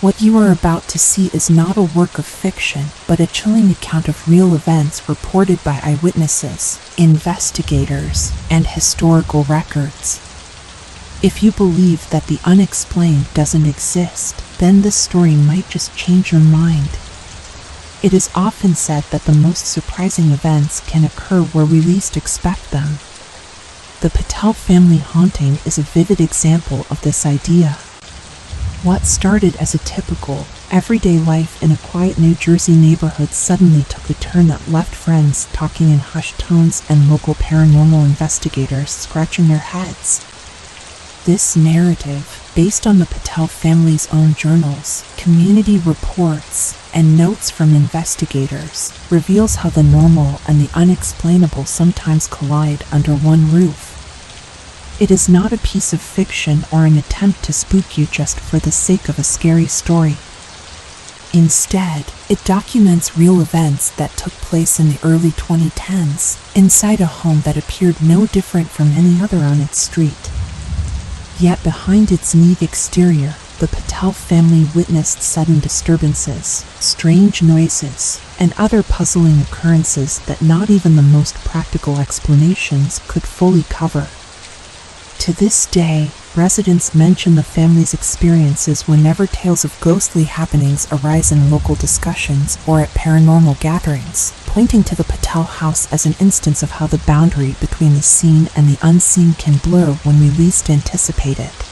What you are about to see is not a work of fiction, but a chilling account of real events reported by eyewitnesses, investigators, and historical records. If you believe that the unexplained doesn't exist, then this story might just change your mind. It is often said that the most surprising events can occur where we least expect them. The Patel family haunting is a vivid example of this idea. What started as a typical, everyday life in a quiet New Jersey neighborhood suddenly took a turn that left friends talking in hushed tones and local paranormal investigators scratching their heads. This narrative, based on the Patel family's own journals, community reports, and notes from investigators, reveals how the normal and the unexplainable sometimes collide under one roof. It is not a piece of fiction or an attempt to spook you just for the sake of a scary story. Instead, it documents real events that took place in the early 2010s, inside a home that appeared no different from any other on its street. Yet behind its neat exterior, the Patel family witnessed sudden disturbances, strange noises, and other puzzling occurrences that not even the most practical explanations could fully cover. To this day, residents mention the family's experiences whenever tales of ghostly happenings arise in local discussions or at paranormal gatherings, pointing to the Patel house as an instance of how the boundary between the seen and the unseen can blur when we least anticipate it.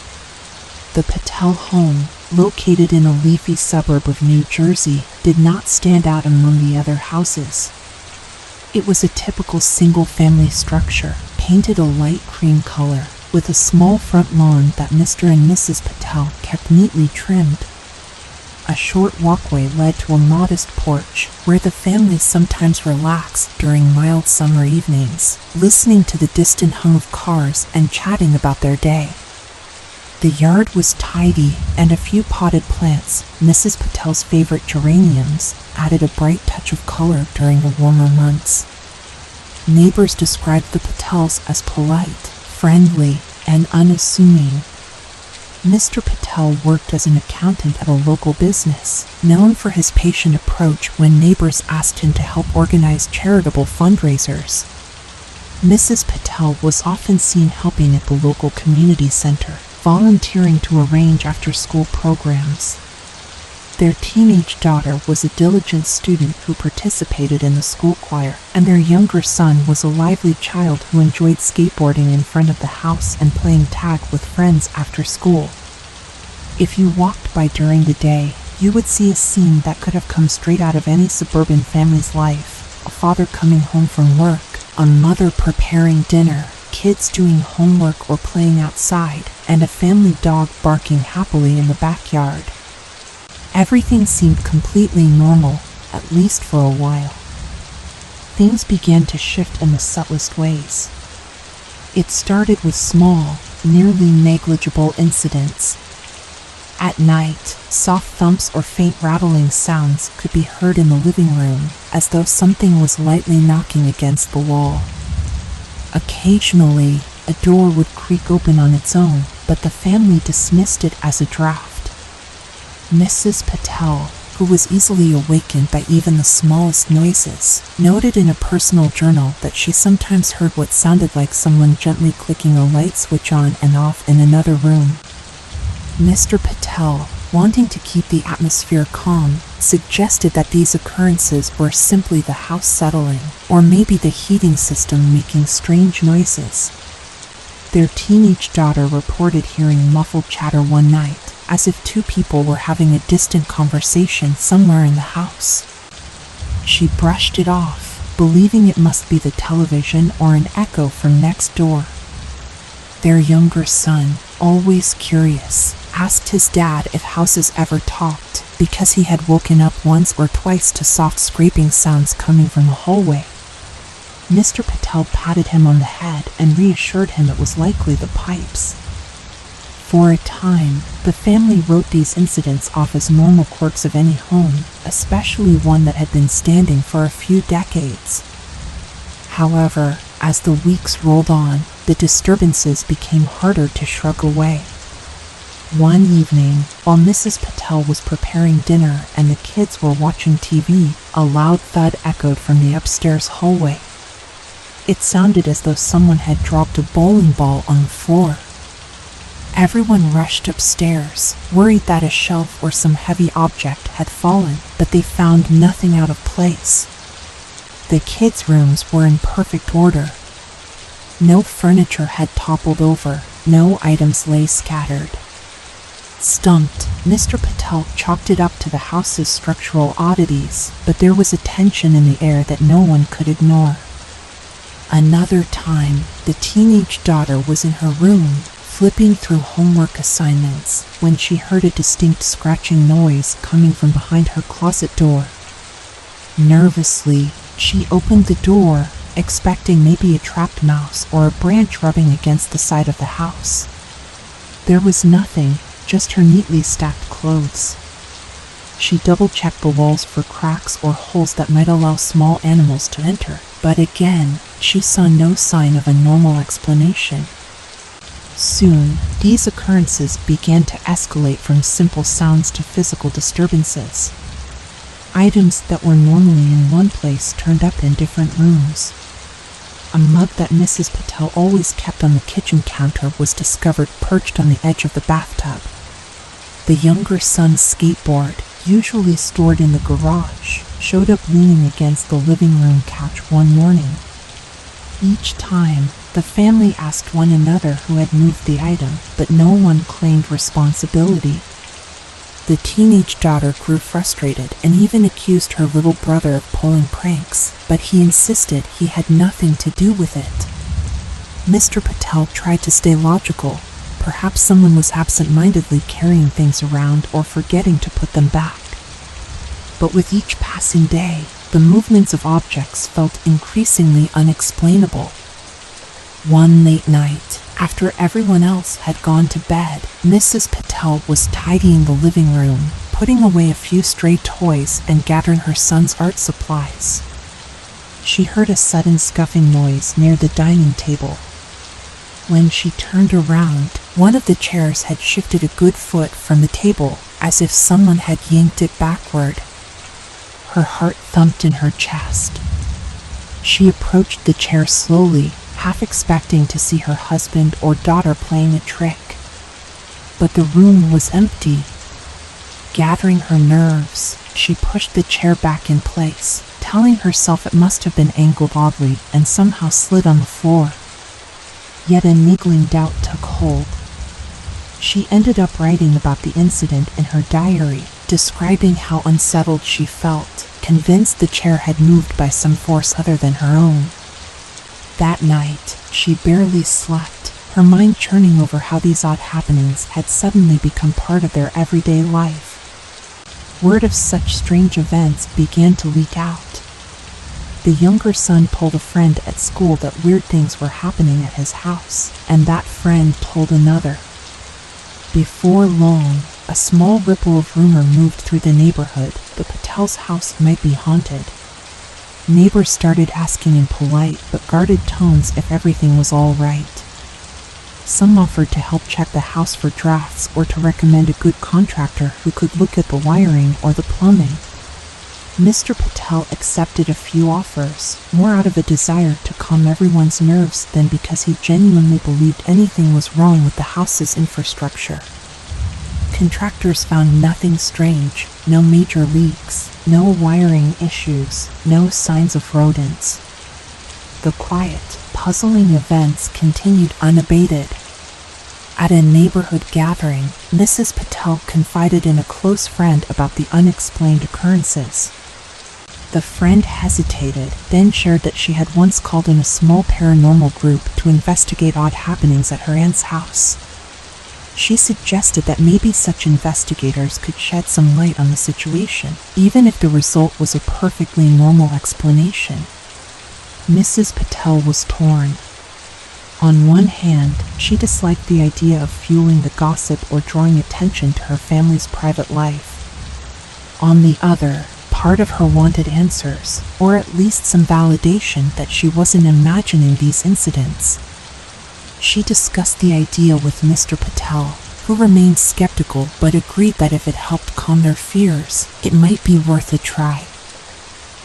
The Patel home, located in a leafy suburb of New Jersey, did not stand out among the other houses. It was a typical single-family structure, painted a light cream color, with a small front lawn that Mr. and Mrs. Patel kept neatly trimmed. A short walkway led to a modest porch, where the family sometimes relaxed during mild summer evenings, listening to the distant hum of cars and chatting about their day. The yard was tidy, and a few potted plants, Mrs. Patel's favorite geraniums, added a bright touch of color during the warmer months. Neighbors described the Patels as polite, friendly, and unassuming. Mr. Patel worked as an accountant at a local business, known for his patient approach when neighbors asked him to help organize charitable fundraisers. Mrs. Patel was often seen helping at the local community center, volunteering to arrange after-school programs. Their teenage daughter was a diligent student who participated in the school choir, and their younger son was a lively child who enjoyed skateboarding in front of the house and playing tag with friends after school. If you walked by during the day, you would see a scene that could have come straight out of any suburban family's life: a father coming home from work, a mother preparing dinner, kids doing homework or playing outside, and a family dog barking happily in the backyard. Everything seemed completely normal, at least for a while. Things began to shift in the subtlest ways. It started with small, nearly negligible incidents. At night, soft thumps or faint rattling sounds could be heard in the living room, as though something was lightly knocking against the wall. Occasionally, a door would creak open on its own, but the family dismissed it as a draft. Mrs. Patel, who was easily awakened by even the smallest noises, noted in a personal journal that she sometimes heard what sounded like someone gently clicking a light switch on and off in another room. Mr. Patel, wanting to keep the atmosphere calm, suggested that these occurrences were simply the house settling, or maybe the heating system making strange noises. Their teenage daughter reported hearing muffled chatter one night, as if two people were having a distant conversation somewhere in the house. She brushed it off, believing it must be the television or an echo from next door. Their younger son, always curious, asked his dad if houses ever talked, because he had woken up once or twice to soft scraping sounds coming from the hallway. Mr. Patel patted him on the head and reassured him it was likely the pipes. For a time, the family wrote these incidents off as normal quirks of any home, especially one that had been standing for a few decades. However, as the weeks rolled on, the disturbances became harder to shrug away. One evening, while Mrs. Patel was preparing dinner and the kids were watching TV, a loud thud echoed from the upstairs hallway. It sounded as though someone had dropped a bowling ball on the floor. Everyone rushed upstairs, worried that a shelf or some heavy object had fallen, but they found nothing out of place. The kids' rooms were in perfect order. No furniture had toppled over, no items lay scattered. Stumped, Mr. Patel chalked it up to the house's structural oddities, but there was a tension in the air that no one could ignore. Another time, the teenage daughter was in her room, flipping through homework assignments, when she heard a distinct scratching noise coming from behind her closet door. Nervously, she opened the door, expecting maybe a trapped mouse or a branch rubbing against the side of the house. There was nothing, just her neatly stacked clothes. She double-checked the walls for cracks or holes that might allow small animals to enter, but again, she saw no sign of a normal explanation. Soon, these occurrences began to escalate from simple sounds to physical disturbances. Items that were normally in one place turned up in different rooms. A mug that Mrs. Patel always kept on the kitchen counter was discovered perched on the edge of the bathtub. The younger son's skateboard, usually stored in the garage, showed up leaning against the living room couch one morning. Each time, the family asked one another who had moved the item, but no one claimed responsibility. The teenage daughter grew frustrated and even accused her little brother of pulling pranks, but he insisted he had nothing to do with it. Mr. Patel tried to stay logical. Perhaps someone was absent-mindedly carrying things around or forgetting to put them back. But with each passing day, the movements of objects felt increasingly unexplainable. One late night, after everyone else had gone to bed, Mrs. Patel was tidying the living room, putting away a few stray toys and gathering her son's art supplies. She heard a sudden scuffing noise near the dining table. When she turned around, one of the chairs had shifted a good foot from the table, as if someone had yanked it backward. Her heart thumped in her chest. She approached the chair slowly, half expecting to see her husband or daughter playing a trick. But the room was empty. Gathering her nerves, she pushed the chair back in place, telling herself it must have been angled oddly and somehow slid on the floor. Yet a niggling doubt took hold. She ended up writing about the incident in her diary, describing how unsettled she felt, convinced the chair had moved by some force other than her own. That night, she barely slept, her mind churning over how these odd happenings had suddenly become part of their everyday life. Word of such strange events began to leak out. The younger son told a friend at school that weird things were happening at his house, and that friend told another. Before long, a small ripple of rumor moved through the neighborhood. The Patel's house might be haunted. Neighbors started asking in polite but guarded tones if everything was all right. Some offered to help check the house for drafts or to recommend a good contractor who could look at the wiring or the plumbing. Mr. Patel accepted a few offers, more out of a desire to calm everyone's nerves than because he genuinely believed anything was wrong with the house's infrastructure. Contractors found nothing strange, no major leaks, no wiring issues, no signs of rodents. The quiet, puzzling events continued unabated. At a neighborhood gathering, Mrs. Patel confided in a close friend about the unexplained occurrences. The friend hesitated, then shared that she had once called in a small paranormal group to investigate odd happenings at her aunt's house. She suggested that maybe such investigators could shed some light on the situation, even if the result was a perfectly normal explanation. Mrs. Patel was torn. On one hand, she disliked the idea of fueling the gossip or drawing attention to her family's private life. On the other, part of her wanted answers, or at least some validation that she wasn't imagining these incidents. She discussed the idea with Mr. Patel, who remained skeptical but agreed that if it helped calm their fears, it might be worth a try.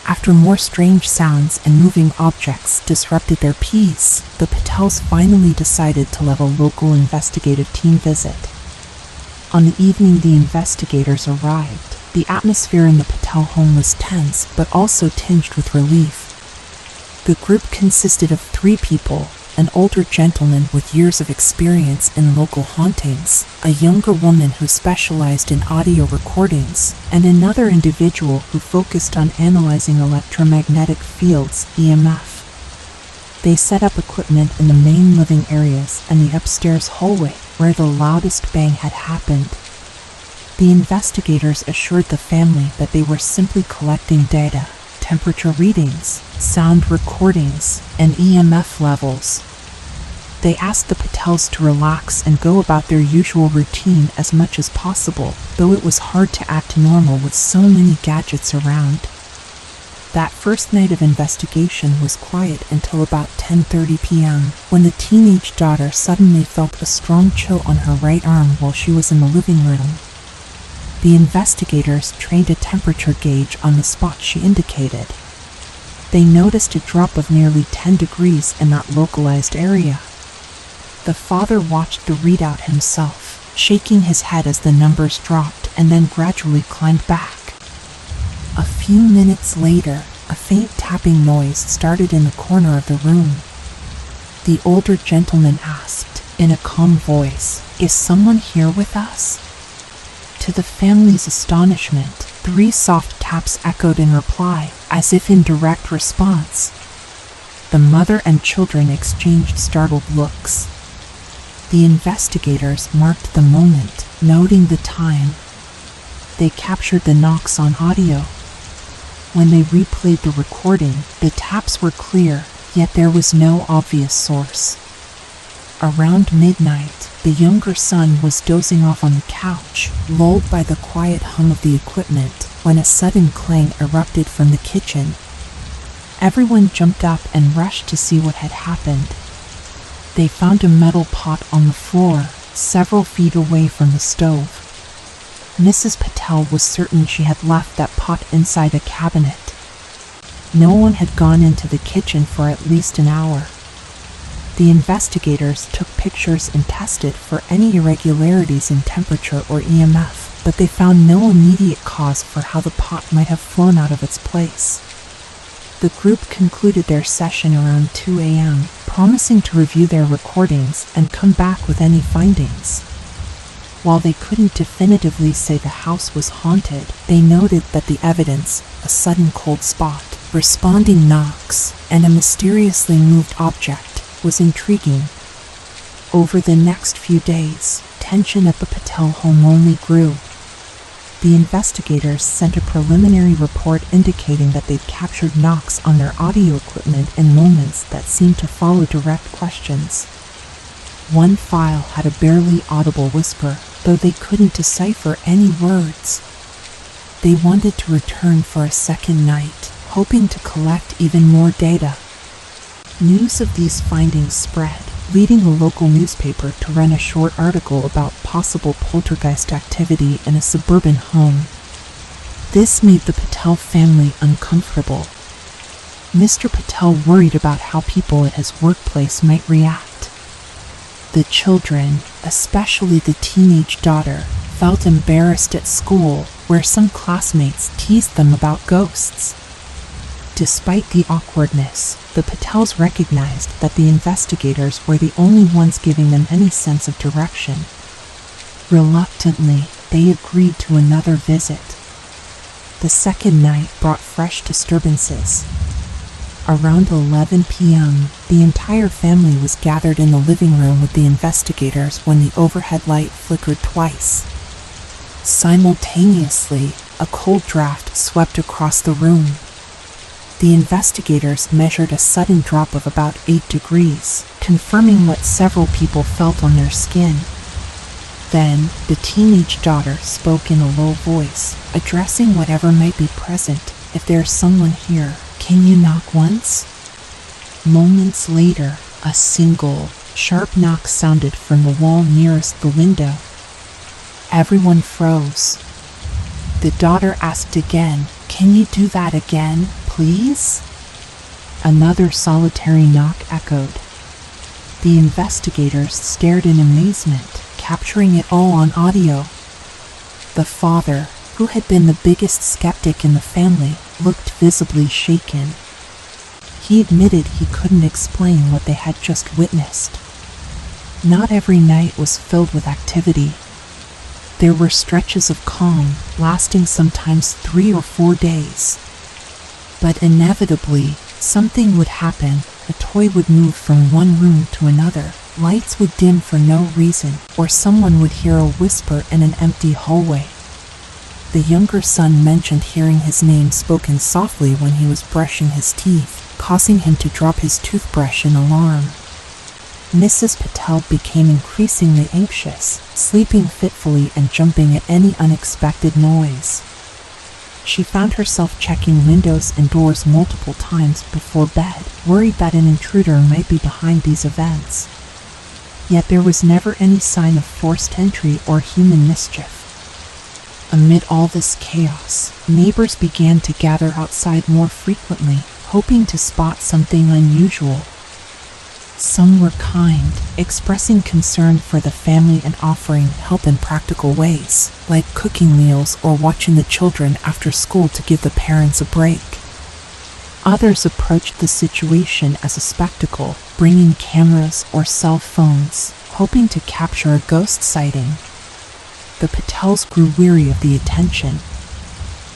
After more strange sounds and moving objects disrupted their peace, the Patels finally decided to let a local investigative team visit. On the evening the investigators arrived, the atmosphere in the Patel home was tense but also tinged with relief. The group consisted of 3 people: an older gentleman with years of experience in local hauntings, a younger woman who specialized in audio recordings, and another individual who focused on analyzing electromagnetic fields, EMF. They set up equipment in the main living areas and the upstairs hallway, where the loudest bang had happened. The investigators assured the family that they were simply collecting data, temperature readings, sound recordings, and EMF levels. They asked the Patels to relax and go about their usual routine as much as possible, though it was hard to act normal with so many gadgets around. That first night of investigation was quiet until about 10:30 p.m., when the teenage daughter suddenly felt a strong chill on her right arm while she was in the living room. The investigators trained a temperature gauge on the spot she indicated. They noticed a drop of nearly 10 degrees in that localized area. The father watched the readout himself, shaking his head as the numbers dropped and then gradually climbed back. A few minutes later, a faint tapping noise started in the corner of the room. The older gentleman asked, in a calm voice, "Is someone here with us?" To the family's astonishment, 3 soft taps echoed in reply, as if in direct response. The mother and children exchanged startled looks. The investigators marked the moment, noting the time. They captured the knocks on audio. When they replayed the recording, the taps were clear, yet there was no obvious source. Around midnight, the younger son was dozing off on the couch, lulled by the quiet hum of the equipment, when a sudden clang erupted from the kitchen. Everyone jumped up and rushed to see what had happened. They found a metal pot on the floor, several feet away from the stove. Mrs. Patel was certain she had left that pot inside a cabinet. No one had gone into the kitchen for at least an hour. The investigators took pictures and tested for any irregularities in temperature or EMF, but they found no immediate cause for how the pot might have flown out of its place. The group concluded their session around 2 a.m., promising to review their recordings and come back with any findings. While they couldn't definitively say the house was haunted, they noted that the evidence, a sudden cold spot, responding knocks, and a mysteriously moved object, was intriguing. Over the next few days, tension at the Patel home only grew. The investigators sent a preliminary report indicating that they'd captured knocks on their audio equipment in moments that seemed to follow direct questions. One file had a barely audible whisper, though they couldn't decipher any words. They wanted to return for a second night, hoping to collect even more data. News of these findings spread, leading a local newspaper to run a short article about possible poltergeist activity in a suburban home. This made the Patel family uncomfortable. Mr. Patel worried about how people at his workplace might react. The children, especially the teenage daughter, felt embarrassed at school, where some classmates teased them about ghosts. Despite the awkwardness, the Patels recognized that the investigators were the only ones giving them any sense of direction. Reluctantly, they agreed to another visit. The second night brought fresh disturbances. Around 11 p.m., the entire family was gathered in the living room with the investigators when the overhead light flickered twice. Simultaneously, a cold draft swept across the room. The investigators measured a sudden drop of about 8 degrees, confirming what several people felt on their skin. Then, the teenage daughter spoke in a low voice, addressing whatever might be present. "If there's someone here, can you knock once?" Moments later, a single, sharp knock sounded from the wall nearest the window. Everyone froze. The daughter asked again, "Can you do that again, please?" Another solitary knock echoed. The investigators stared in amazement, capturing it all on audio. The father, who had been the biggest skeptic in the family, looked visibly shaken. He admitted he couldn't explain what they had just witnessed. Not every night was filled with activity. There were stretches of calm, lasting sometimes 3 or 4 days. But inevitably, something would happen. A toy would move from one room to another, lights would dim for no reason, or someone would hear a whisper in an empty hallway. The younger son mentioned hearing his name spoken softly when he was brushing his teeth, causing him to drop his toothbrush in alarm. Mrs. Patel became increasingly anxious, sleeping fitfully and jumping at any unexpected noise. She found herself checking windows and doors multiple times before bed, worried that an intruder might be behind these events. Yet there was never any sign of forced entry or human mischief. Amid all this chaos, neighbors began to gather outside more frequently, hoping to spot something unusual. Some were kind, expressing concern for the family and offering help in practical ways, like cooking meals or watching the children after school to give the parents a break. Others approached the situation as a spectacle, bringing cameras or cell phones, hoping to capture a ghost sighting. The Patels grew weary of the attention.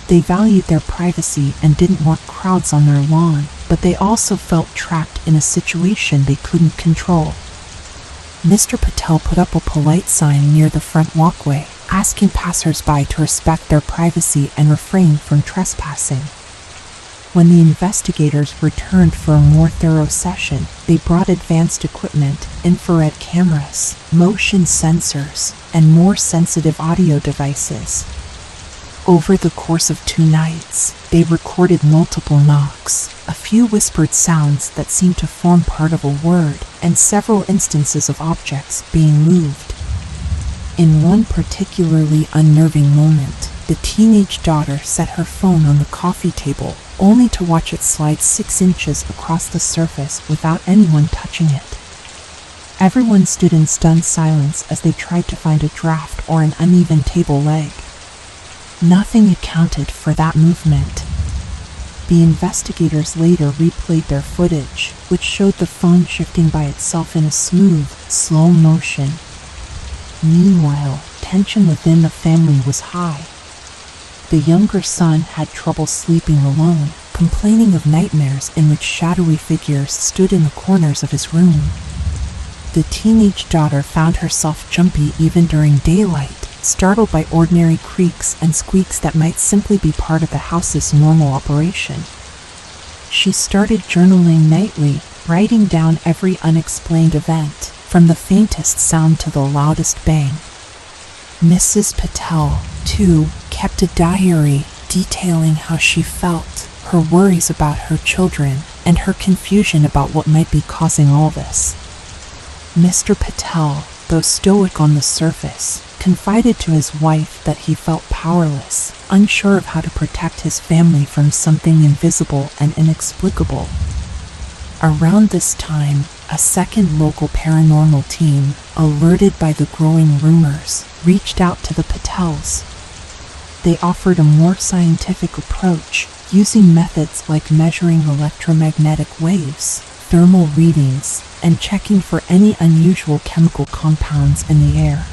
They valued their privacy and didn't want crowds on their lawn, but they also felt trapped in a situation they couldn't control. Mr. Patel put up a polite sign near the front walkway, asking passers-by to respect their privacy and refrain from trespassing. When the investigators returned for a more thorough session, they brought advanced equipment, infrared cameras, motion sensors, and more sensitive audio devices. Over the course of 2 nights, they recorded multiple knocks, a few whispered sounds that seemed to form part of a word, and several instances of objects being moved. In one particularly unnerving moment, the teenage daughter set her phone on the coffee table, only to watch it slide 6 inches across the surface without anyone touching it. Everyone stood in stunned silence as they tried to find a draft or an uneven table leg. Nothing accounted for that movement. The investigators later replayed their footage, which showed the phone shifting by itself in a smooth, slow motion. Meanwhile, tension within the family was high. The younger son had trouble sleeping alone, complaining of nightmares in which shadowy figures stood in the corners of his room. The teenage daughter found herself jumpy even during daylight, startled by ordinary creaks and squeaks that might simply be part of the house's normal operation. She started journaling nightly, writing down every unexplained event, from the faintest sound to the loudest bang. Mrs. Patel, too, kept a diary detailing how she felt, her worries about her children, and her confusion about what might be causing all this. Mr. Patel, though stoic on the surface, confided to his wife that he felt powerless, unsure of how to protect his family from something invisible and inexplicable. Around this time, a second local paranormal team, alerted by the growing rumors, reached out to the Patels. They offered a more scientific approach, using methods like measuring electromagnetic waves, thermal readings, and checking for any unusual chemical compounds in the air.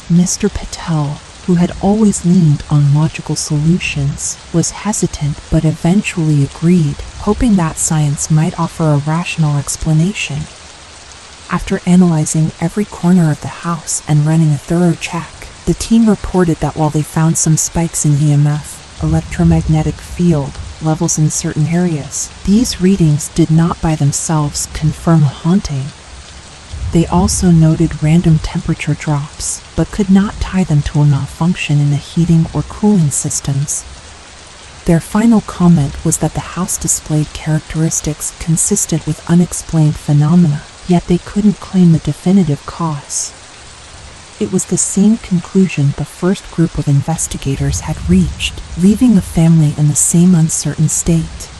Mr. Patel, who had always leaned on logical solutions, was hesitant but eventually agreed, hoping that science might offer a rational explanation. After analyzing every corner of the house and running a thorough check, the team reported that while they found some spikes in EMF, electromagnetic field, levels in certain areas, these readings did not by themselves confirm a haunting. They also noted random temperature drops, but could not tie them to a malfunction in the heating or cooling systems. Their final comment was that the house displayed characteristics consistent with unexplained phenomena, yet they couldn't claim the definitive cause. It was the same conclusion the first group of investigators had reached, leaving the family in the same uncertain state.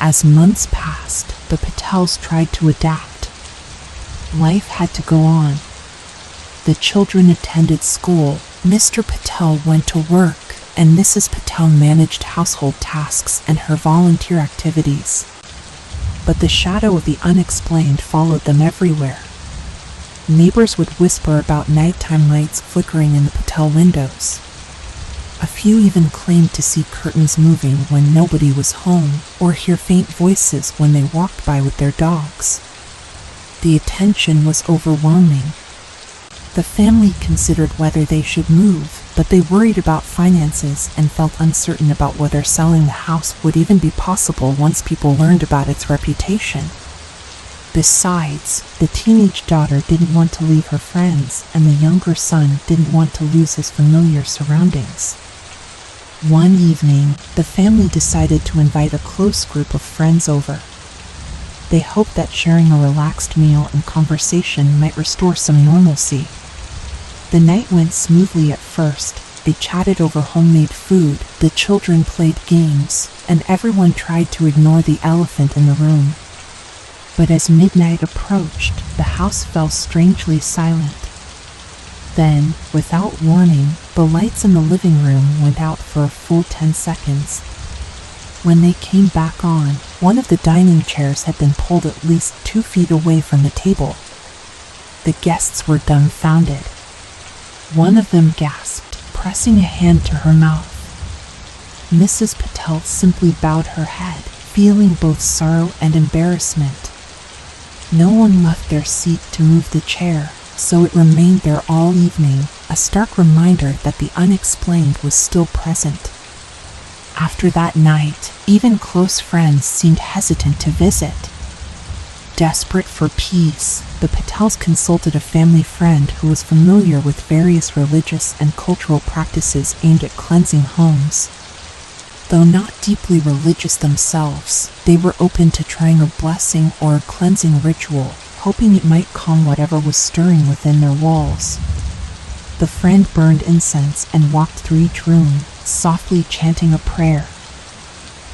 As months passed, the Patels tried to adapt. Life had to go on. The children attended school, Mr. Patel went to work, and Mrs. Patel managed household tasks and her volunteer activities. But the shadow of the unexplained followed them everywhere. Neighbors would whisper about nighttime lights flickering in the Patel windows. A few even claimed to see curtains moving when nobody was home, or hear faint voices when they walked by with their dogs. The attention was overwhelming. The family considered whether they should move, but they worried about finances and felt uncertain about whether selling the house would even be possible once people learned about its reputation. Besides, the teenage daughter didn't want to leave her friends, and the younger son didn't want to lose his familiar surroundings. One evening, the family decided to invite a close group of friends over. They hoped that sharing a relaxed meal and conversation might restore some normalcy. The night went smoothly at first. They chatted over homemade food, the children played games, and everyone tried to ignore the elephant in the room. But as midnight approached, the house fell strangely silent. Then, without warning, the lights in the living room went out for a full 10 seconds. When they came back on, one of the dining chairs had been pulled at least 2 feet away from the table. The guests were dumbfounded. One of them gasped, pressing a hand to her mouth. Mrs. Patel simply bowed her head, feeling both sorrow and embarrassment. No one left their seat to move the chair, so it remained there all evening, a stark reminder that the unexplained was still present. After that night, even close friends seemed hesitant to visit. Desperate for peace, the Patels consulted a family friend who was familiar with various religious and cultural practices aimed at cleansing homes. Though not deeply religious themselves, they were open to trying a blessing or a cleansing ritual, hoping it might calm whatever was stirring within their walls. The friend burned incense and walked through each room, softly chanting a prayer.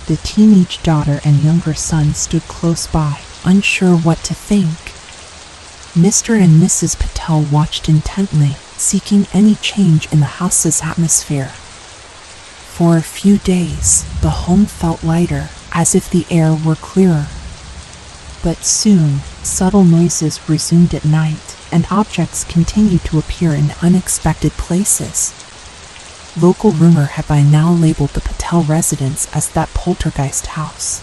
The teenage daughter and younger son stood close by, unsure what to think. Mr. and Mrs. Patel watched intently, seeking any change in the house's atmosphere. For a few days, the home felt lighter, as if the air were clearer. But soon, subtle noises resumed at night, and objects continued to appear in unexpected places. Local rumor had by now labeled the Patel residence as that poltergeist house.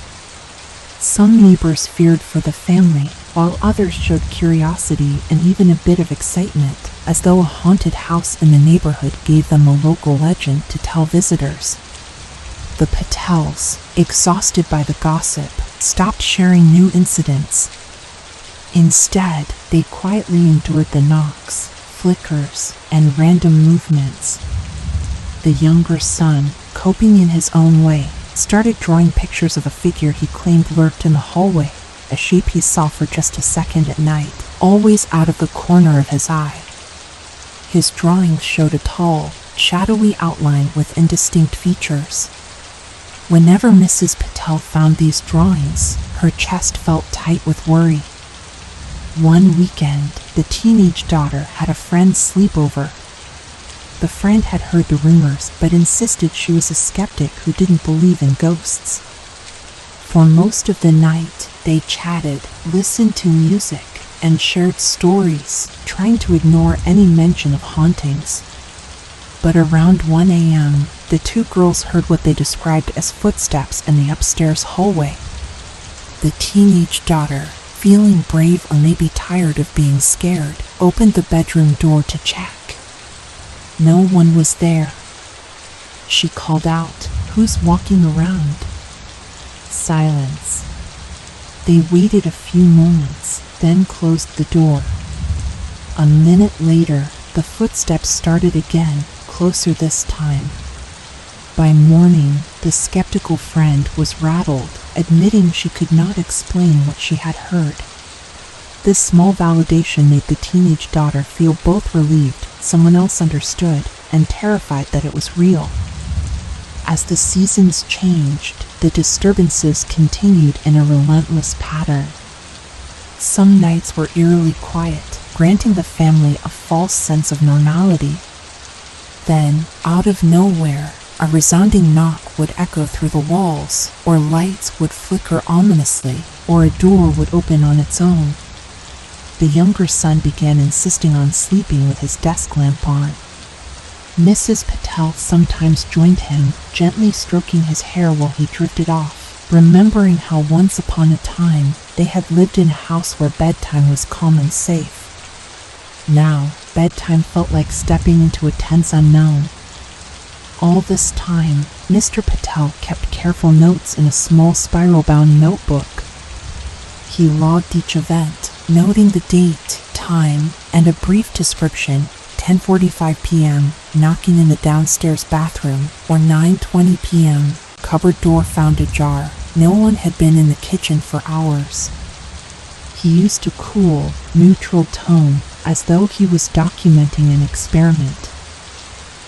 Some neighbors feared for the family, while others showed curiosity and even a bit of excitement, as though a haunted house in the neighborhood gave them a local legend to tell visitors. The Patels, exhausted by the gossip, stopped sharing new incidents. Instead, they quietly endured the knocks, flickers, and random movements. The younger son, coping in his own way, started drawing pictures of a figure he claimed lurked in the hallway, a shape he saw for just a second at night, always out of the corner of his eye. His drawings showed a tall, shadowy outline with indistinct features. Whenever Mrs. Patel found these drawings, her chest felt tight with worry. One weekend, the teenage daughter had a friend sleep over. The friend had heard the rumors but insisted she was a skeptic who didn't believe in ghosts. For most of the night, they chatted, listened to music, and shared stories, trying to ignore any mention of hauntings. But around 1 a.m., the two girls heard what they described as footsteps in the upstairs hallway. The teenage daughter, feeling brave or maybe tired of being scared, opened the bedroom door to check. No one was there. She called out, "Who's walking around?" Silence. They waited a few moments, then closed the door. A minute later, the footsteps started again, closer this time. By morning, the skeptical friend was rattled, admitting she could not explain what she had heard. This small validation made the teenage daughter feel both relieved someone else understood and terrified that it was real. As the seasons changed, the disturbances continued in a relentless pattern. Some nights were eerily quiet, granting the family a false sense of normality. Then, out of nowhere, a resounding knock would echo through the walls, or lights would flicker ominously, or a door would open on its own. The younger son began insisting on sleeping with his desk lamp on. Mrs. Patel sometimes joined him, gently stroking his hair while he drifted off, remembering how once upon a time they had lived in a house where bedtime was calm and safe. Now, bedtime felt like stepping into a tense unknown. All this time, Mr. Patel kept careful notes in a small spiral-bound notebook. He logged each event, noting the date, time, and a brief description. 10:45 p.m., knocking in the downstairs bathroom, or 9:20 p.m., cupboard door found ajar. No one had been in the kitchen for hours. He used a cool, neutral tone, as though he was documenting an experiment.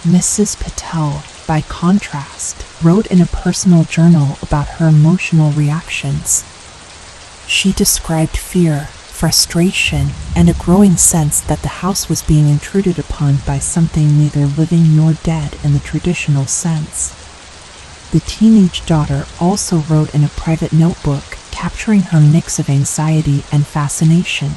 Mrs. Patel, by contrast, wrote in a personal journal about her emotional reactions. She described fear, frustration, and a growing sense that the house was being intruded upon by something neither living nor dead in the traditional sense. The teenage daughter also wrote in a private notebook, capturing her mix of anxiety and fascination.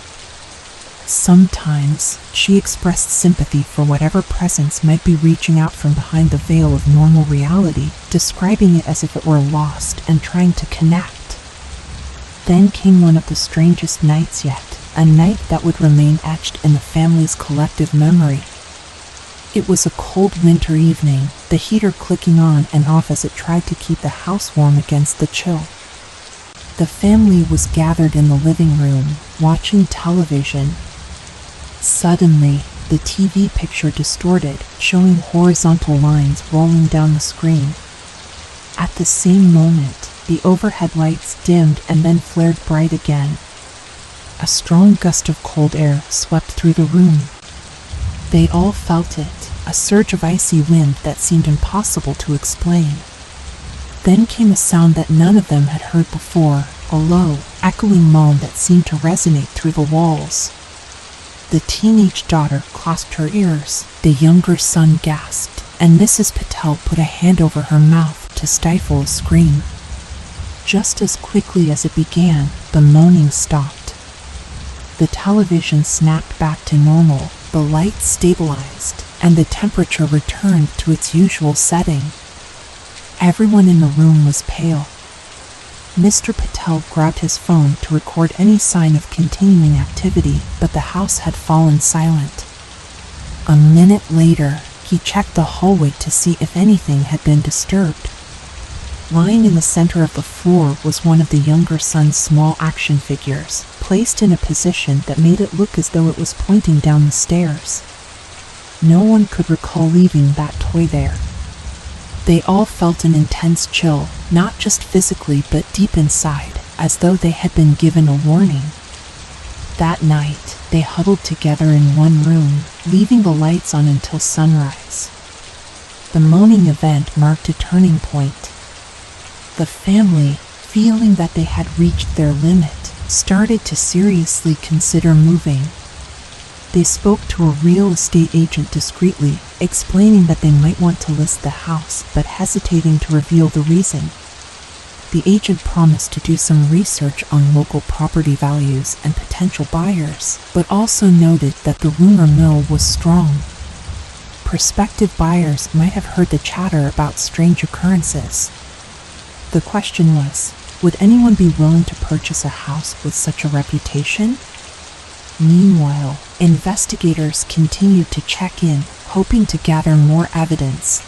Sometimes, she expressed sympathy for whatever presence might be reaching out from behind the veil of normal reality, describing it as if it were lost and trying to connect. Then came one of the strangest nights yet, a night that would remain etched in the family's collective memory. It was a cold winter evening, the heater clicking on and off as it tried to keep the house warm against the chill. The family was gathered in the living room, watching television. Suddenly, the TV picture distorted, showing horizontal lines rolling down the screen. At the same moment, the overhead lights dimmed and then flared bright again. A strong gust of cold air swept through the room. They all felt it, a surge of icy wind that seemed impossible to explain. Then came a sound that none of them had heard before, a low, echoing moan that seemed to resonate through the walls. The teenage daughter clasped her ears, the younger son gasped, and Mrs. Patel put a hand over her mouth to stifle a scream. Just as quickly as it began, the moaning stopped. The television snapped back to normal, the lights stabilized, and the temperature returned to its usual setting. Everyone in the room was pale. Mr. Patel grabbed his phone to record any sign of continuing activity, but the house had fallen silent. A minute later, he checked the hallway to see if anything had been disturbed. Lying in the center of the floor was one of the younger son's small action figures, placed in a position that made it look as though it was pointing down the stairs. No one could recall leaving that toy there. They all felt an intense chill, not just physically but deep inside, as though they had been given a warning. That night, they huddled together in one room, leaving the lights on until sunrise. The moaning event marked a turning point. The family, feeling that they had reached their limit, started to seriously consider moving. They spoke to a real estate agent discreetly, explaining that they might want to list the house but hesitating to reveal the reason. The agent promised to do some research on local property values and potential buyers, but also noted that the rumor mill was strong. Prospective buyers might have heard the chatter about strange occurrences. The question was, would anyone be willing to purchase a house with such a reputation? Meanwhile, investigators continued to check in, hoping to gather more evidence.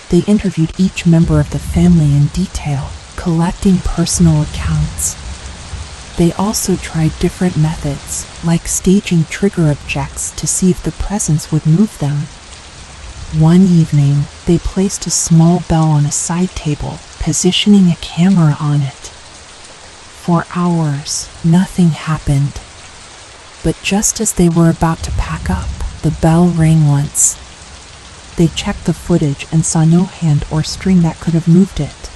They interviewed each member of the family in detail, collecting personal accounts. They also tried different methods, like staging trigger objects to see if the presence would move them. One evening, they placed a small bell on a side table, positioning a camera on it. For hours, nothing happened. But just as they were about to pack up, the bell rang once. They checked the footage and saw no hand or string that could have moved it.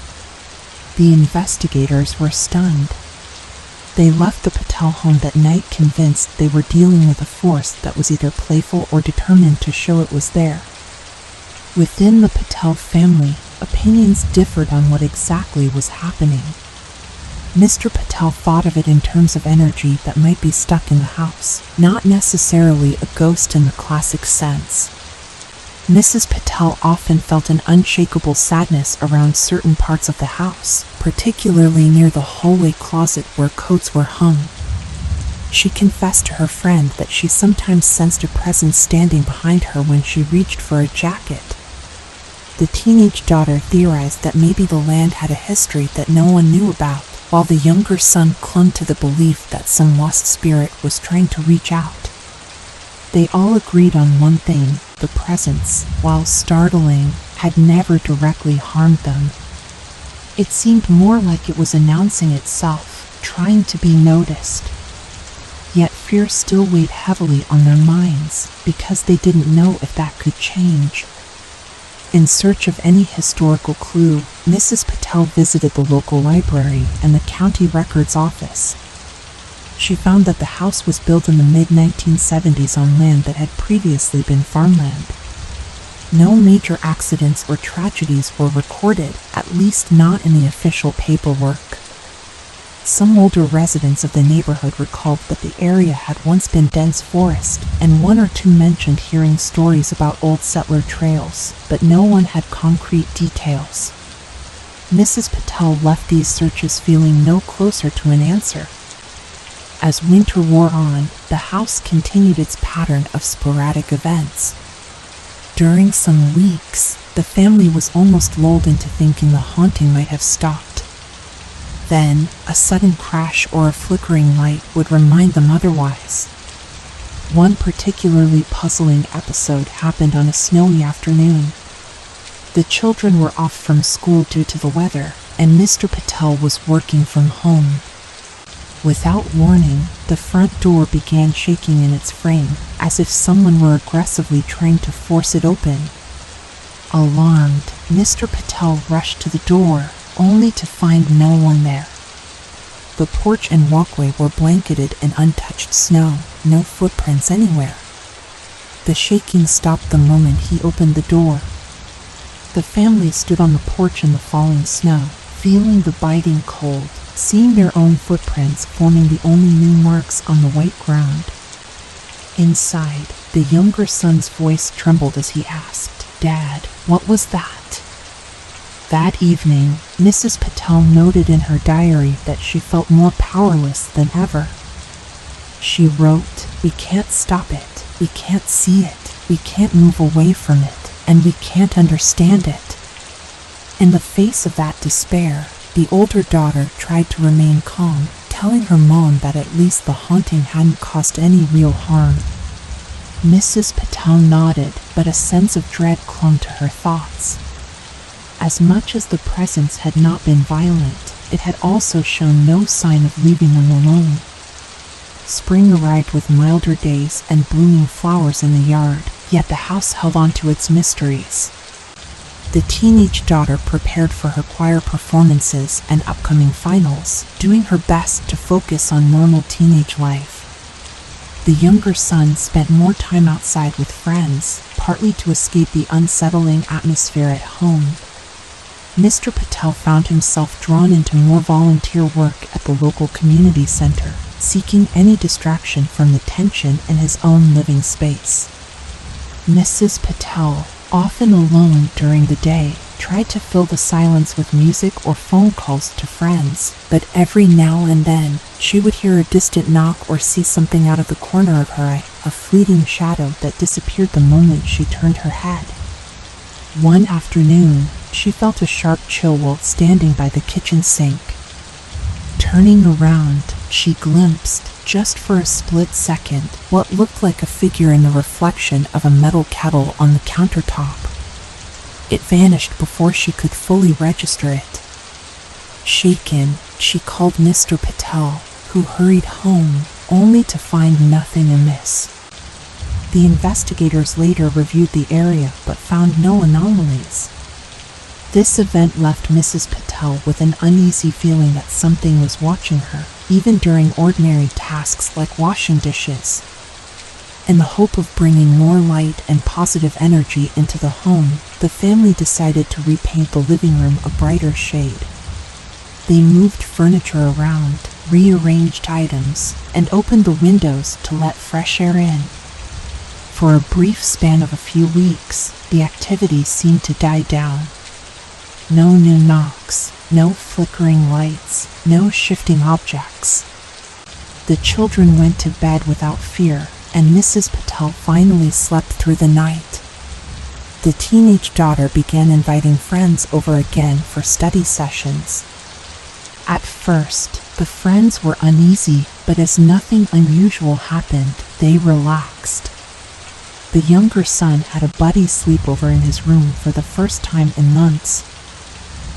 The investigators were stunned. They left the Patel home that night convinced they were dealing with a force that was either playful or determined to show it was there. Within the Patel family, opinions differed on what exactly was happening. Mr. Patel thought of it in terms of energy that might be stuck in the house, not necessarily a ghost in the classic sense. Mrs. Patel often felt an unshakable sadness around certain parts of the house, particularly near the hallway closet where coats were hung. She confessed to her friend that she sometimes sensed a presence standing behind her when she reached for a jacket. The teenage daughter theorized that maybe the land had a history that no one knew about, while the younger son clung to the belief that some lost spirit was trying to reach out. They all agreed on one thing: the presence, while startling, had never directly harmed them. It seemed more like it was announcing itself, trying to be noticed. Yet fear still weighed heavily on their minds, because they didn't know if that could change. In search of any historical clue, Mrs. Patel visited the local library and the county records office. She found that the house was built in the mid-1970s on land that had previously been farmland. No major accidents or tragedies were recorded, at least not in the official paperwork. Some older residents of the neighborhood recalled that the area had once been dense forest, and one or two mentioned hearing stories about old settler trails, but no one had concrete details. Mrs. Patel left these searches feeling no closer to an answer. As winter wore on, the house continued its pattern of sporadic events. During some weeks, the family was almost lulled into thinking the haunting might have stopped. Then, a sudden crash or a flickering light would remind them otherwise. One particularly puzzling episode happened on a snowy afternoon. The children were off from school due to the weather, and Mr. Patel was working from home. Without warning, the front door began shaking in its frame, as if someone were aggressively trying to force it open. Alarmed, Mr. Patel rushed to the door, only to find no one there. The porch and walkway were blanketed in untouched snow, no footprints anywhere. The shaking stopped the moment he opened the door. The family stood on the porch in the falling snow, feeling the biting cold, seeing their own footprints forming the only new marks on the white ground. Inside, the younger son's voice trembled as he asked, "Dad, what was that?" That evening, Mrs. Patel noted in her diary that she felt more powerless than ever. She wrote, "We can't stop it, we can't see it, we can't move away from it, and we can't understand it." In the face of that despair, the older daughter tried to remain calm, telling her mom that at least the haunting hadn't caused any real harm. Mrs. Patel nodded, but a sense of dread clung to her thoughts. As much as the presence had not been violent, it had also shown no sign of leaving them alone. Spring arrived with milder days and blooming flowers in the yard, yet the house held on to its mysteries. The teenage daughter prepared for her choir performances and upcoming finals, doing her best to focus on normal teenage life. The younger son spent more time outside with friends, partly to escape the unsettling atmosphere at home. Mr. Patel found himself drawn into more volunteer work at the local community center, seeking any distraction from the tension in his own living space. Mrs. Patel, often alone during the day, tried to fill the silence with music or phone calls to friends, but every now and then, she would hear a distant knock or see something out of the corner of her eye, a fleeting shadow that disappeared the moment she turned her head. One afternoon, she felt a sharp chill while standing by the kitchen sink. Turning around, she glimpsed, just for a split second, what looked like a figure in the reflection of a metal kettle on the countertop. It vanished before she could fully register it. Shaken, she called Mr. Patel, who hurried home, only to find nothing amiss. The investigators later reviewed the area but found no anomalies. This event left Mrs. Patel with an uneasy feeling that something was watching her, even during ordinary tasks like washing dishes. In the hope of bringing more light and positive energy into the home, the family decided to repaint the living room a brighter shade. They moved furniture around, rearranged items, and opened the windows to let fresh air in. For a brief span of a few weeks, the activity seemed to die down. No new knocks, no flickering lights, no shifting objects. The children went to bed without fear, and Mrs. Patel finally slept through the night. The teenage daughter began inviting friends over again for study sessions. At first, the friends were uneasy, but as nothing unusual happened, they relaxed. The younger son had a buddy sleepover in his room for the first time in months.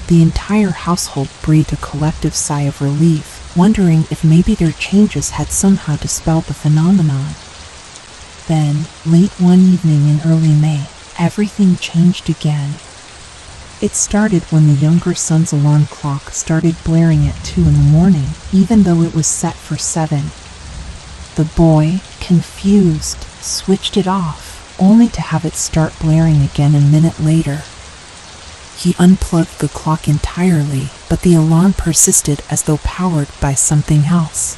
The entire household breathed a collective sigh of relief, wondering if maybe their changes had somehow dispelled the phenomenon. Then, late one evening in early May, everything changed again. It started when the younger son's alarm clock started blaring at 2 in the morning, even though it was set for 7. The boy, confused, switched it off, only to have it start blaring again a minute later. He unplugged the clock entirely, but the alarm persisted as though powered by something else.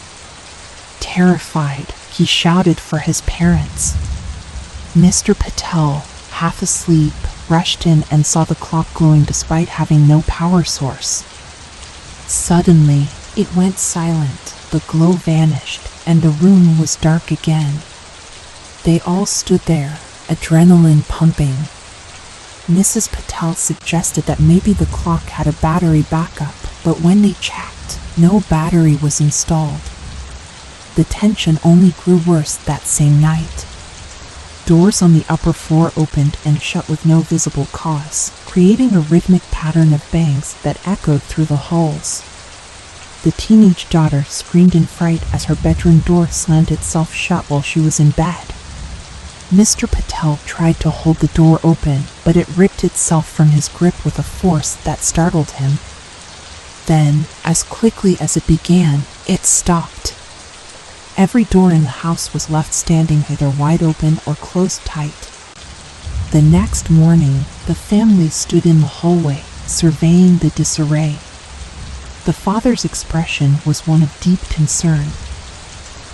Terrified, he shouted for his parents. Mr. Patel, half asleep, rushed in and saw the clock glowing despite having no power source. Suddenly, it went silent, the glow vanished, and the room was dark again. They all stood there, adrenaline pumping. Mrs. Patel suggested that maybe the clock had a battery backup, but when they checked, no battery was installed. The tension only grew worse that same night. Doors on the upper floor opened and shut with no visible cause, creating a rhythmic pattern of bangs that echoed through the halls. The teenage daughter screamed in fright as her bedroom door slammed itself shut while she was in bed. Mr. Patel tried to hold the door open, but it ripped itself from his grip with a force that startled him. Then, as quickly as it began, it stopped. Every door in the house was left standing either wide open or closed tight. The next morning, the family stood in the hallway, surveying the disarray. The father's expression was one of deep concern.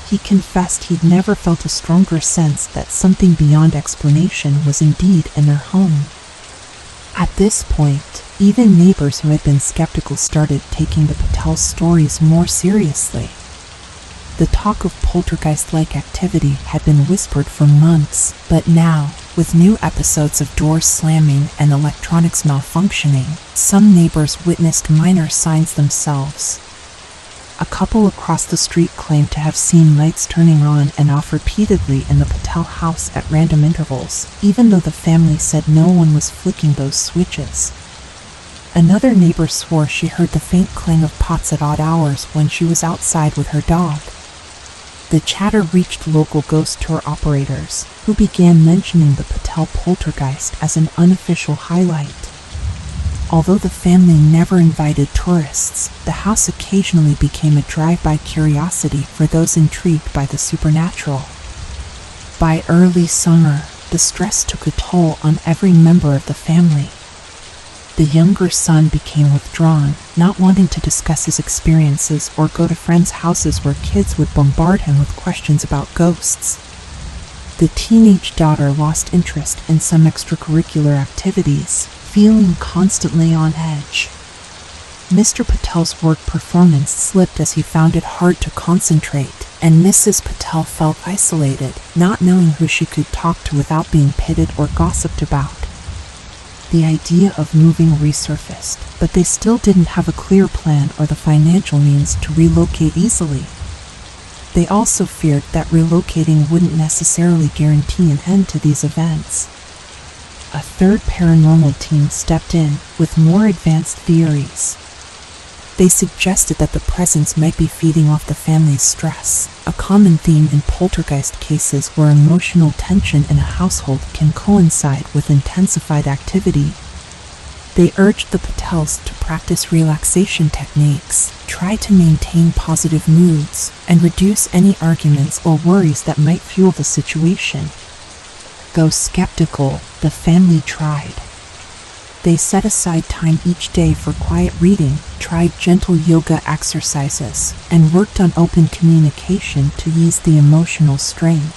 He confessed he'd never felt a stronger sense that something beyond explanation was indeed in their home. At this point, even neighbors who had been skeptical started taking the Patel stories more seriously. The talk of poltergeist-like activity had been whispered for months, but now, with new episodes of doors slamming and electronics malfunctioning, some neighbors witnessed minor signs themselves. A couple across the street claimed to have seen lights turning on and off repeatedly in the Patel house at random intervals, even though the family said no one was flicking those switches. Another neighbor swore she heard the faint clang of pots at odd hours when she was outside with her dog. The chatter reached local ghost tour operators, who began mentioning the Patel poltergeist as an unofficial highlight. Although the family never invited tourists, the house occasionally became a drive-by curiosity for those intrigued by the supernatural. By early summer, the stress took a toll on every member of the family. The younger son became withdrawn, not wanting to discuss his experiences or go to friends' houses where kids would bombard him with questions about ghosts. The teenage daughter lost interest in some extracurricular activities, feeling constantly on edge. Mr. Patel's work performance slipped as he found it hard to concentrate, and Mrs. Patel felt isolated, not knowing who she could talk to without being pitted or gossiped about. The idea of moving resurfaced, but they still didn't have a clear plan or the financial means to relocate easily. They also feared that relocating wouldn't necessarily guarantee an end to these events. A third paranormal team stepped in, with more advanced theories. They suggested that the presence might be feeding off the family's stress, a common theme in poltergeist cases where emotional tension in a household can coincide with intensified activity. They urged the Patels to practice relaxation techniques, try to maintain positive moods, and reduce any arguments or worries that might fuel the situation. Though skeptical, the family tried. They set aside time each day for quiet reading, tried gentle yoga exercises, and worked on open communication to ease the emotional strain.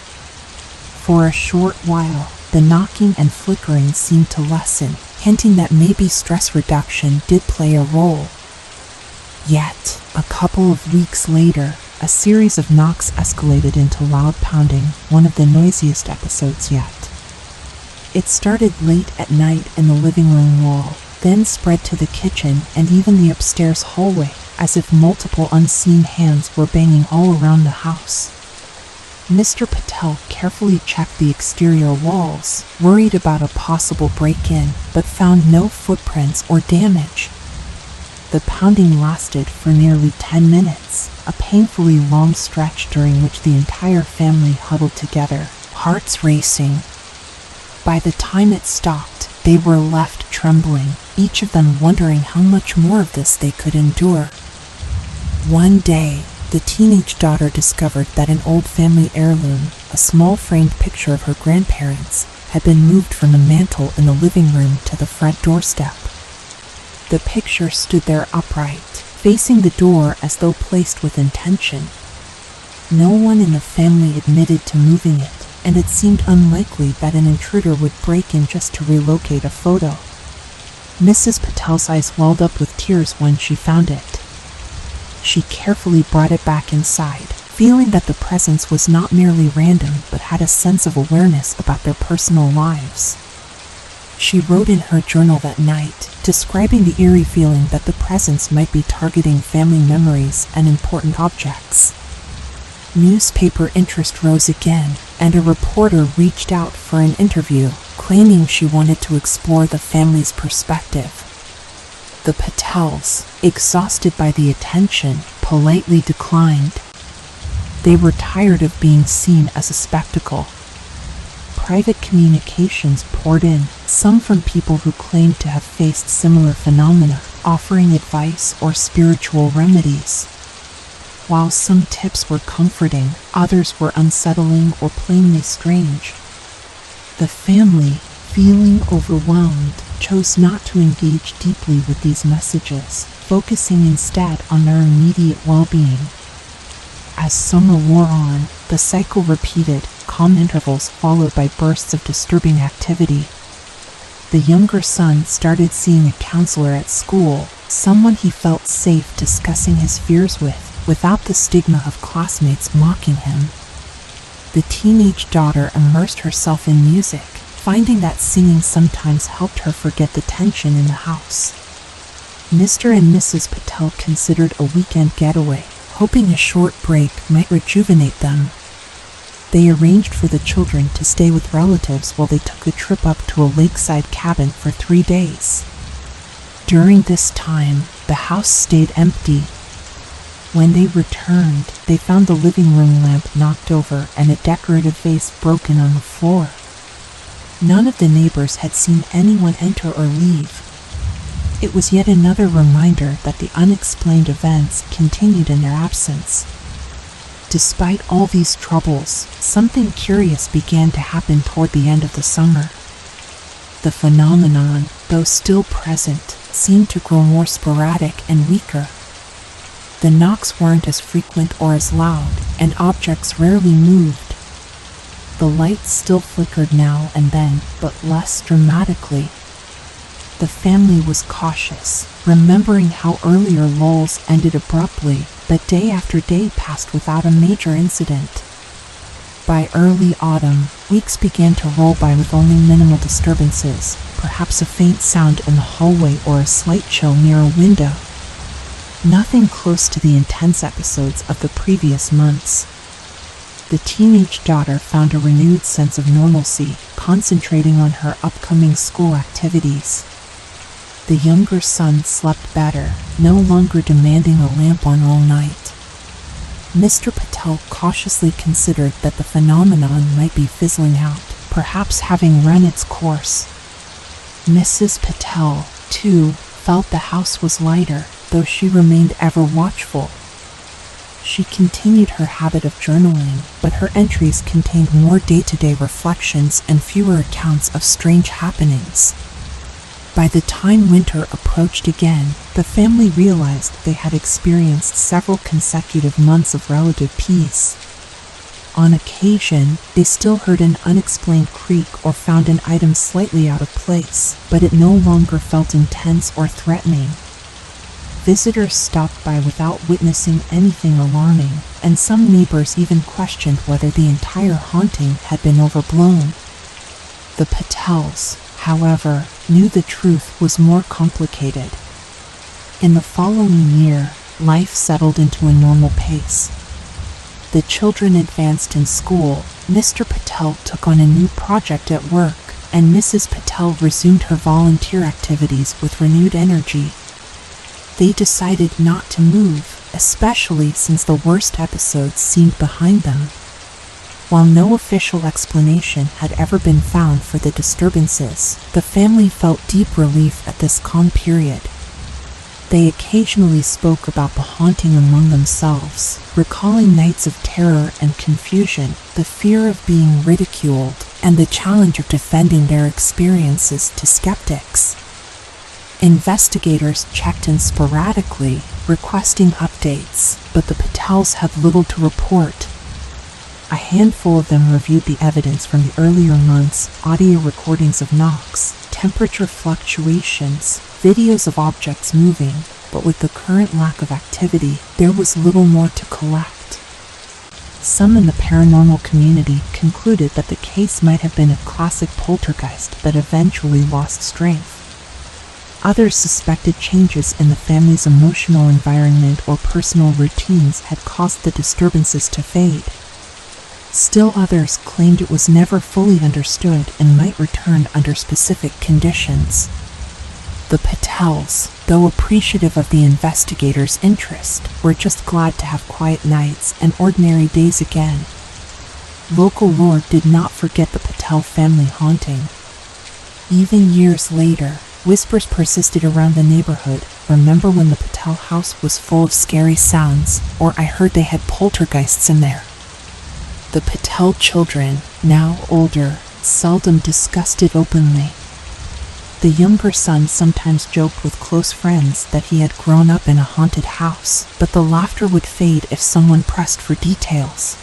For a short while, the knocking and flickering seemed to lessen, hinting that maybe stress reduction did play a role. Yet, a couple of weeks later, a series of knocks escalated into loud pounding, one of the noisiest episodes yet. It started late at night in the living room wall, then spread to the kitchen and even the upstairs hallway, as if multiple unseen hands were banging all around the house. Mr. Patel carefully checked the exterior walls, worried about a possible break-in, but found no footprints or damage. The pounding lasted for nearly 10 minutes, a painfully long stretch during which the entire family huddled together, hearts racing. By the time it stopped, they were left trembling, each of them wondering how much more of this they could endure. One day, the teenage daughter discovered that an old family heirloom, a small framed picture of her grandparents, had been moved from the mantel in the living room to the front doorstep. The picture stood there upright, facing the door as though placed with intention. No one in the family admitted to moving it, and it seemed unlikely that an intruder would break in just to relocate a photo. Mrs. Patel's eyes welled up with tears when she found it. She carefully brought it back inside, feeling that the presence was not merely random but had a sense of awareness about their personal lives. She wrote in her journal that night, describing the eerie feeling that the presence might be targeting family memories and important objects. Newspaper interest rose again, and a reporter reached out for an interview, claiming she wanted to explore the family's perspective. The Patels, exhausted by the attention, politely declined. They were tired of being seen as a spectacle. Private communications poured in, some from people who claimed to have faced similar phenomena, offering advice or spiritual remedies. While some tips were comforting, others were unsettling or plainly strange. The family, feeling overwhelmed, chose not to engage deeply with these messages, focusing instead on their immediate well-being. As summer wore on, the cycle repeated, calm intervals followed by bursts of disturbing activity. The younger son started seeing a counselor at school, someone he felt safe discussing his fears with, without the stigma of classmates mocking him. The teenage daughter immersed herself in music, finding that singing sometimes helped her forget the tension in the house. Mr. and Mrs. Patel considered a weekend getaway, hoping a short break might rejuvenate them. They arranged for the children to stay with relatives while they took a trip up to a lakeside cabin for 3 days. During this time, the house stayed empty. When they returned, they found the living room lamp knocked over and a decorative vase broken on the floor. None of the neighbors had seen anyone enter or leave. It was yet another reminder that the unexplained events continued in their absence. Despite all these troubles, something curious began to happen toward the end of the summer. The phenomenon, though still present, seemed to grow more sporadic and weaker. The knocks weren't as frequent or as loud, and objects rarely moved. The lights still flickered now and then, but less dramatically. The family was cautious, remembering how earlier lulls ended abruptly, but day after day passed without a major incident. By early autumn, weeks began to roll by with only minimal disturbances, perhaps a faint sound in the hallway or a slight chill near a window. Nothing close to the intense episodes of the previous months. The teenage daughter found a renewed sense of normalcy, concentrating on her upcoming school activities. The younger son slept better, no longer demanding a lamp on all night. Mr. Patel cautiously considered that the phenomenon might be fizzling out, perhaps having run its course. Mrs. Patel, too, felt the house was lighter, though she remained ever watchful. She continued her habit of journaling, but her entries contained more day-to-day reflections and fewer accounts of strange happenings. By the time winter approached again, the family realized they had experienced several consecutive months of relative peace. On occasion, they still heard an unexplained creak or found an item slightly out of place, but it no longer felt intense or threatening. Visitors stopped by without witnessing anything alarming, and some neighbors even questioned whether the entire haunting had been overblown. The Patels, however, knew the truth was more complicated. In the following year, life settled into a normal pace. The children advanced in school, Mr. Patel took on a new project at work, and Mrs. Patel resumed her volunteer activities with renewed energy. They decided not to move, especially since the worst episodes seemed behind them. While no official explanation had ever been found for the disturbances, the family felt deep relief at this calm period. They occasionally spoke about the haunting among themselves, recalling nights of terror and confusion, the fear of being ridiculed, and the challenge of defending their experiences to skeptics. Investigators checked in sporadically, requesting updates, but the Patels had little to report. A handful of them reviewed the evidence from the earlier months, audio recordings of knocks, temperature fluctuations, videos of objects moving, but with the current lack of activity, there was little more to collect. Some in the paranormal community concluded that the case might have been a classic poltergeist that eventually lost strength. Others suspected changes in the family's emotional environment or personal routines had caused the disturbances to fade. Still others claimed it was never fully understood and might return under specific conditions. The Patels, though appreciative of the investigators' interest, were just glad to have quiet nights and ordinary days again. Local lore did not forget the Patel family haunting. Even years later, whispers persisted around the neighborhood. "Remember when the Patel house was full of scary sounds?" or "I heard they had poltergeists in there." The Patel children, now older, seldom discussed it openly. The younger son sometimes joked with close friends that he had grown up in a haunted house, but the laughter would fade if someone pressed for details.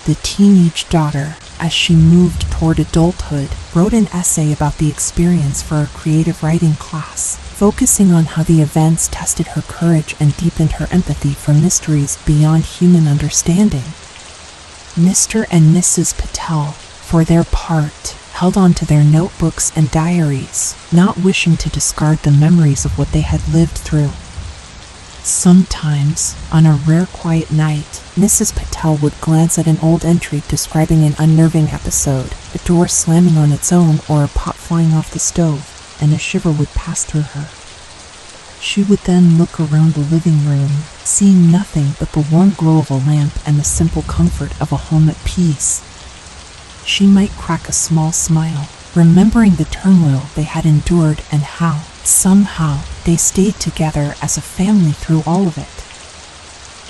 The teenage daughter, as she moved toward adulthood, wrote an essay about the experience for a creative writing class, focusing on how the events tested her courage and deepened her empathy for mysteries beyond human understanding. Mr. and Mrs. Patel, for their part, held on to their notebooks and diaries, not wishing to discard the memories of what they had lived through. Sometimes, on a rare quiet night, Mrs. Patel would glance at an old entry describing an unnerving episode, a door slamming on its own or a pot flying off the stove, and a shiver would pass through her. She would then look around the living room, seeing nothing but the warm glow of a lamp and the simple comfort of a home at peace. She might crack a small smile, remembering the turmoil they had endured and how, somehow, they stayed together as a family through all of it.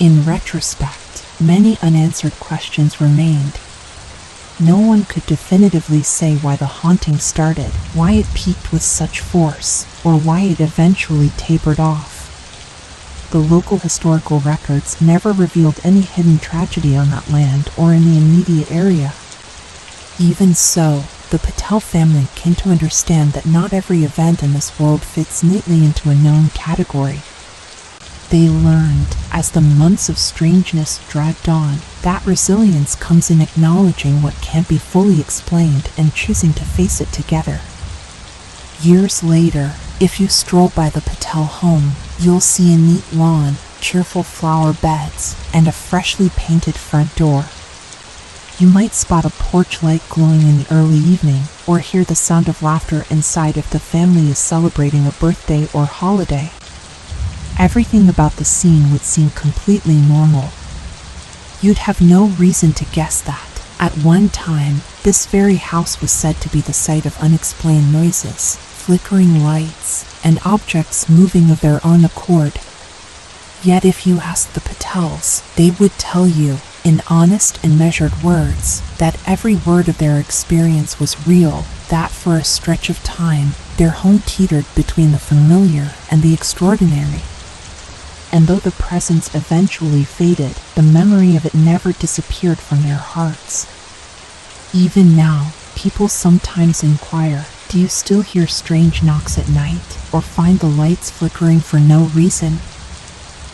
In retrospect, many unanswered questions remained. No one could definitively say why the haunting started, why it peaked with such force, or why it eventually tapered off. The local historical records never revealed any hidden tragedy on that land or in the immediate area. Even so, the Patel family came to understand that not every event in this world fits neatly into a known category. They learned, as the months of strangeness dragged on, that resilience comes in acknowledging what can't be fully explained and choosing to face it together. Years later, if you stroll by the Patel home, you'll see a neat lawn, cheerful flower beds, and a freshly painted front door. You might spot a porch light glowing in the early evening, or hear the sound of laughter inside if the family is celebrating a birthday or holiday. Everything about the scene would seem completely normal. You'd have no reason to guess that, at one time, this very house was said to be the site of unexplained noises, flickering lights, and objects moving of their own accord. Yet if you asked the Patels, they would tell you, in honest and measured words, that every word of their experience was real, that for a stretch of time, their home teetered between the familiar and the extraordinary. And though the presence eventually faded, the memory of it never disappeared from their hearts. Even now, people sometimes inquire, do you still hear strange knocks at night, or find the lights flickering for no reason?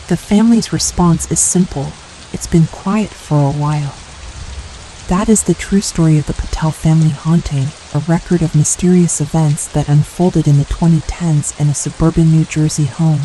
The family's response is simple: it's been quiet for a while. That is the true story of the Patel Family Haunting, a record of mysterious events that unfolded in the 2010s in a suburban New Jersey home.